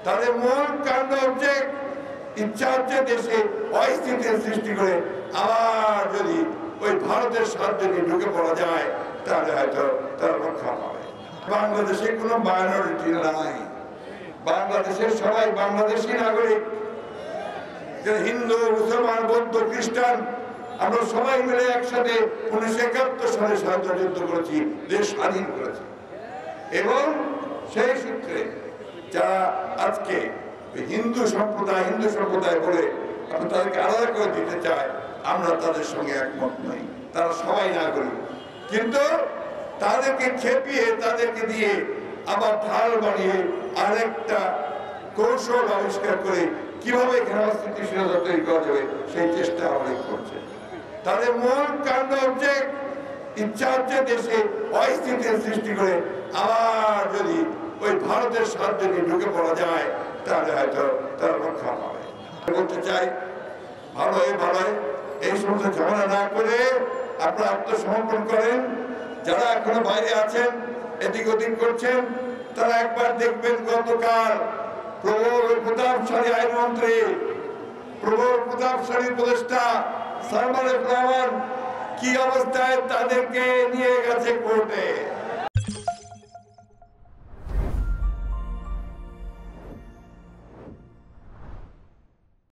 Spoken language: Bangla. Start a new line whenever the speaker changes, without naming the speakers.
তাদের মূল কাণ্ড হচ্ছে ইচ্ছা হচ্ছে দেশে অস্থিতির সৃষ্টি করে আবার যদি ওই ভারতের সাহায্যে ঢুকে পড়া যায় তাহলে হয়তো তারা রক্ষা পাবে। বাংলাদেশে কোনো মাইনরিটি নাই, বাংলাদেশের সবাই বাংলাদেশী নাগরিক। হিন্দু, মুসলমান, বৌদ্ধ, খ্রিস্টান আমরা সবাই মিলে একসাথে 1971 সালে স্বাধীনতা যুদ্ধ করেছি, দেশ স্বাধীন করেছি। এবং সেই সূত্রে যারা আজকে হিন্দু সম্প্রদায় বলে আমরা তাদেরকে আলাদা করে দিতে চাই, আমরা তাদের সঙ্গে একমত নই। তারা সবাই নাগরিক, কিন্তু তাদেরকে খেপিয়ে তাদেরকে দিয়ে আবার ঢাল বানিয়ে আরেকটা কৌশল আবিষ্কার করে কিভাবে এখানে অস্থিতিশীলতা তৈরি করা যাবে সেই চেষ্টা অনেক করছে। তাদের মূল কাণ্ড হচ্ছে ইচ্ছা হচ্ছে দেশে অস্থিতির সৃষ্টি করে আবার যদি ওই ভারতের সাহায্যে ঢুকে পড়া যায় তাহলে হয়তো তারা রক্ষা পাবে। বলতে চাই, ভালো এই সমস্ত ঝামেলা না করে আপনারা আত্মসমর্পণ করেন। যারা এখনো বাইরে আছেন, এদিক ওদিক করছেন, তারা একবার দেখবেন গতকাল প্রবল প্রতাপশালী আইনমন্ত্রী, প্রবল প্রতাপশালী উপদেষ্টা সালমান এফ রহমান কি অবস্থায় তাদেরকে নিয়ে গেছে কোর্টে।